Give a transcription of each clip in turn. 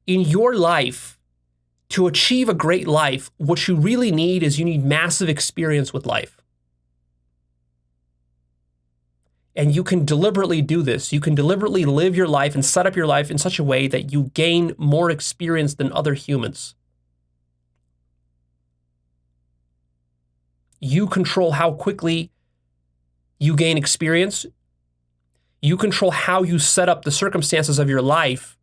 in your life, to achieve a great life, what you really need is you need massive experience with life. And you can deliberately do this. You can deliberately live your life and set up your life in such a way that you gain more experience than other humans. You control how quickly you gain experience. You control how you set up the circumstances of your life.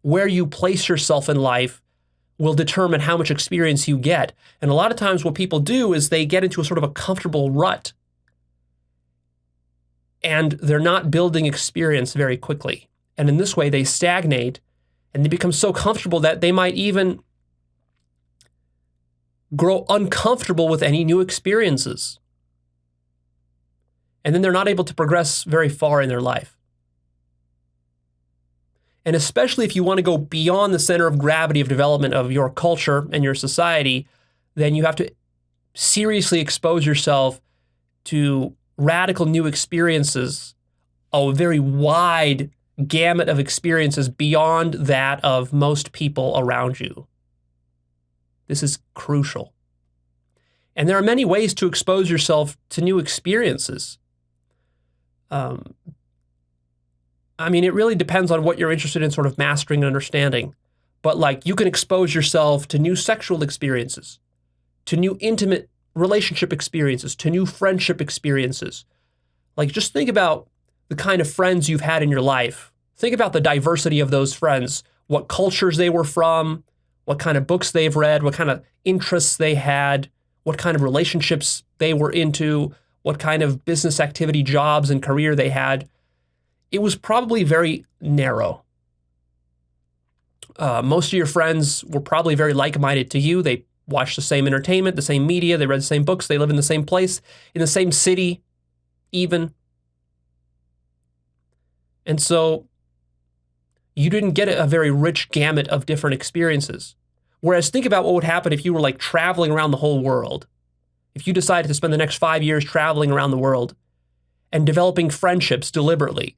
Where you place yourself in life will determine how much experience you get. And a lot of times what people do is they get into a sort of a comfortable rut. And they're not building experience very quickly. And in this way, they stagnate and they become so comfortable that they might even grow uncomfortable with any new experiences. And then they're not able to progress very far in their life. And especially if you want to go beyond the center of gravity of development of your culture and your society, then you have to seriously expose yourself to radical new experiences, a very wide gamut of experiences beyond that of most people around you. This is crucial. And there are many ways to expose yourself to new experiences. It really depends on what you're interested in sort of mastering and understanding. But like, you can expose yourself to new sexual experiences, to new intimate relationship experiences, to new friendship experiences. Like, just think about the kind of friends you've had in your life. Think about the diversity of those friends, what cultures they were from, what kind of books they've read, what kind of interests they had, what kind of relationships they were into, what kind of business activity, jobs, and career they had. It was probably very narrow. Most of your friends were probably very like-minded to you. They watch the same entertainment, the same media, they read the same books, they live in the same place, in the same city, even. And so you didn't get a very rich gamut of different experiences. Whereas think about what would happen if you were like traveling around the whole world. If you decided to spend the next 5 years traveling around the world and developing friendships deliberately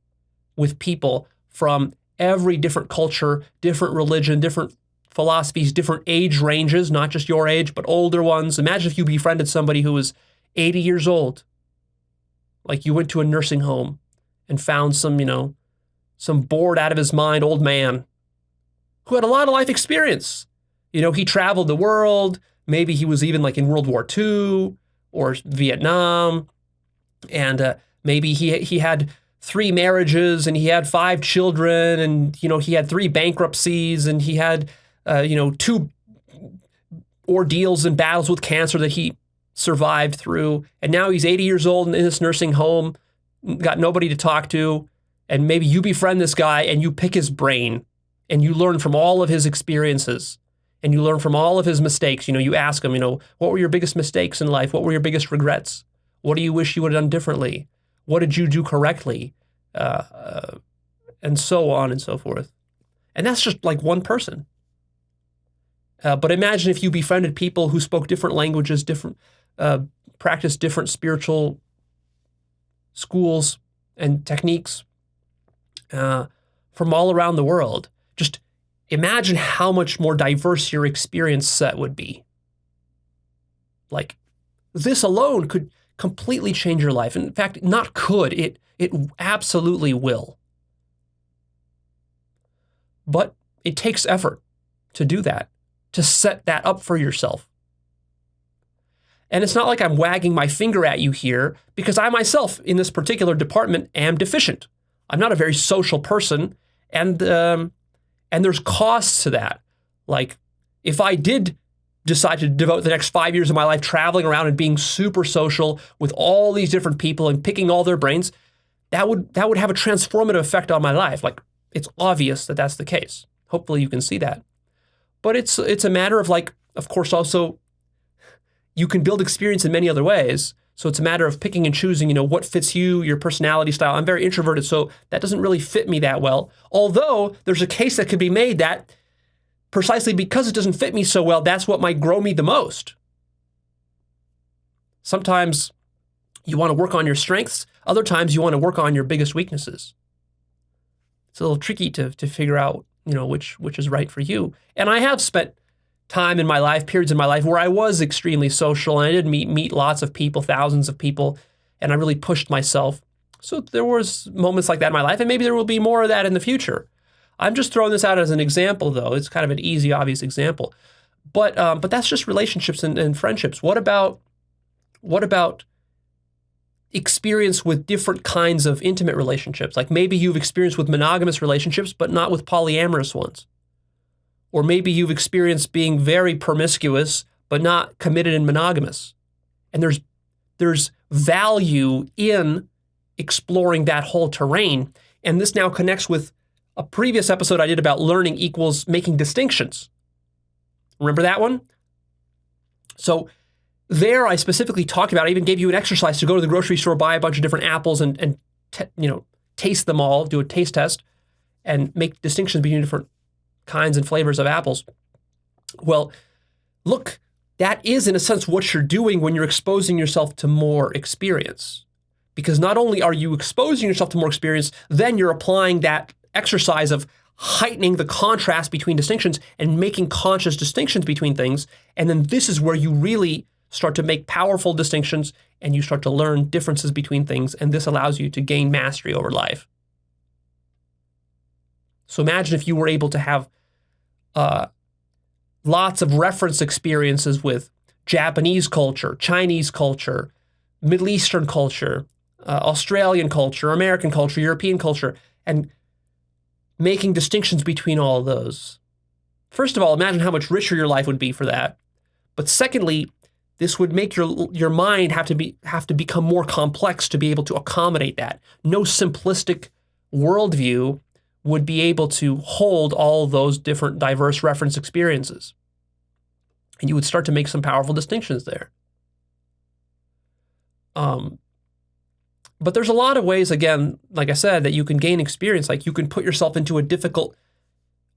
with people from every different culture, different religion, different philosophies, different age ranges, not just your age, but older ones. Imagine if you befriended somebody who was 80 years old. Like, you went to a nursing home and found some bored out of his mind old man who had a lot of life experience. He traveled the world. Maybe he was even like in World War II or Vietnam. And maybe he had 3 marriages and he had 5 children, and, he had 3 bankruptcies, and he had 2 ordeals and battles with cancer that he survived through. And now he's 80 years old in this nursing home, got nobody to talk to. And maybe you befriend this guy and you pick his brain and you learn from all of his experiences and you learn from all of his mistakes. You ask him, what were your biggest mistakes in life? What were your biggest regrets? What do you wish you would have done differently? What did you do correctly? And so on and so forth. And that's just like one person. But imagine if you befriended people who spoke different languages, practiced different spiritual schools and techniques from all around the world. Just imagine how much more diverse your experience set would be. Like, this alone could completely change your life. In fact, not could, it absolutely will. But it takes effort to do that, to set that up for yourself. And it's not like I'm wagging my finger at you here, because I myself, in this particular department, am deficient. I'm not a very social person, and there's costs to that. Like, if I did decide to devote the next 5 years of my life traveling around and being super social with all these different people and picking all their brains, that would have a transformative effect on my life. Like, it's obvious that that's the case. Hopefully you can see that. But it's a matter of, like, of course, also you can build experience in many other ways. So it's a matter of picking and choosing, what fits you, your personality style. I'm very introverted, so that doesn't really fit me that well. Although there's a case that could be made that precisely because it doesn't fit me so well, that's what might grow me the most. Sometimes you want to work on your strengths. Other times you want to work on your biggest weaknesses. It's a little tricky to figure out, which is right for you. And I have spent time in my life, periods in my life where I was extremely social and I did meet lots of people, thousands of people, and I really pushed myself. So there was moments like that in my life, and maybe there will be more of that in the future. I'm just throwing this out as an example, though. It's kind of an easy, obvious example. But that's just relationships and friendships. What about experience with different kinds of intimate relationships? Like maybe you've experienced with monogamous relationships, but not with polyamorous ones. Or maybe you've experienced being very promiscuous, but not committed and monogamous. And there's value in exploring that whole terrain. And this now connects with a previous episode I did about learning equals making distinctions. Remember that one? So there I specifically talked about, I even gave you an exercise to go to the grocery store, buy a bunch of different apples and taste them all, do a taste test, and make distinctions between different kinds and flavors of apples. Well, look, that is in a sense what you're doing when you're exposing yourself to more experience. Because not only are you exposing yourself to more experience, then you're applying that exercise of heightening the contrast between distinctions and making conscious distinctions between things. And then this is where you really start to make powerful distinctions and you start to learn differences between things. And this allows you to gain mastery over life. So imagine if you were able to have lots of reference experiences with Japanese culture, Chinese culture, Middle Eastern culture, Australian culture, American culture, European culture, and making distinctions between all of those. First of all, imagine how much richer your life would be for that. But secondly, this would make your mind have to become more complex to be able to accommodate that. No simplistic worldview would be able to hold all those different diverse reference experiences. And you would start to make some powerful distinctions there. But there's a lot of ways, again, like I said, that you can gain experience. Like you can put yourself into a difficult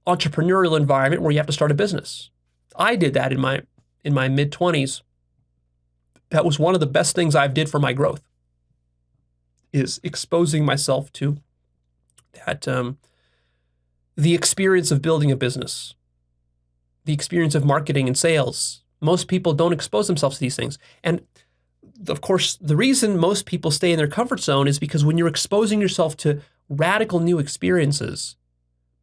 entrepreneurial environment where you have to start a business. I did that in my mid-20s. That was one of the best things I did for my growth, is exposing myself to that, the experience of building a business, the experience of marketing and sales. Most people don't expose themselves to these things. And of course, the reason most people stay in their comfort zone is because when you're exposing yourself to radical new experiences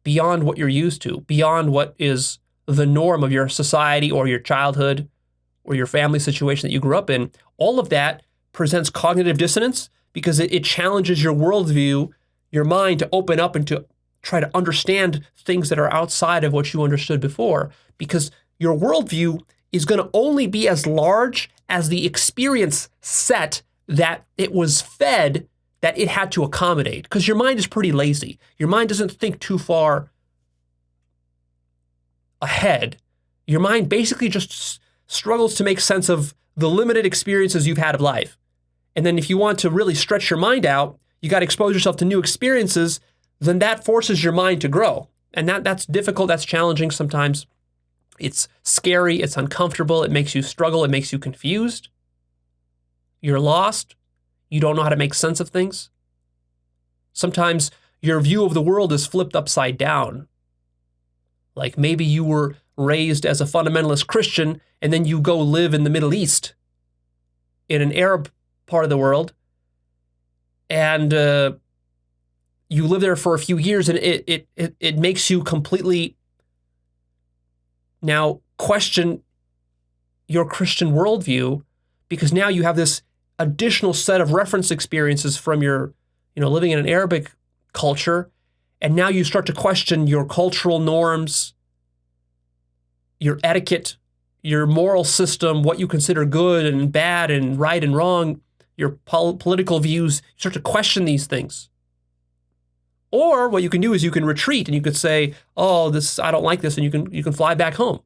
beyond what you're used to, beyond what is the norm of your society or your childhood or your family situation that you grew up in, all of that presents cognitive dissonance because it challenges your worldview, your mind to open up and to try to understand things that are outside of what you understood before, because your worldview is going to only be as large as the experience set that it was fed that it had to accommodate. Because your mind is pretty lazy. Your mind doesn't think too far ahead. Your mind basically just struggles to make sense of the limited experiences you've had of life. And then if you want to really stretch your mind out, you got to expose yourself to new experiences, then that forces your mind to grow. And that's difficult, that's challenging sometimes. It's scary, it's uncomfortable, it makes you struggle, it makes you confused. You're lost, you don't know how to make sense of things. Sometimes your view of the world is flipped upside down. Like maybe you were raised as a fundamentalist Christian and then you go live in the Middle East, in an Arab part of the world, and you live there for a few years and it makes you completely now question your Christian worldview, because now you have this additional set of reference experiences from your, living in an Arabic culture, and now you start to question your cultural norms, your etiquette, your moral system, what you consider good and bad and right and wrong, your political views. You start to question these things. Or what you can do is you can retreat and you could say, oh, I don't like this, and you can fly back home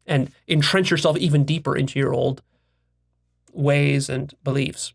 and entrench yourself even deeper into your old ways and beliefs.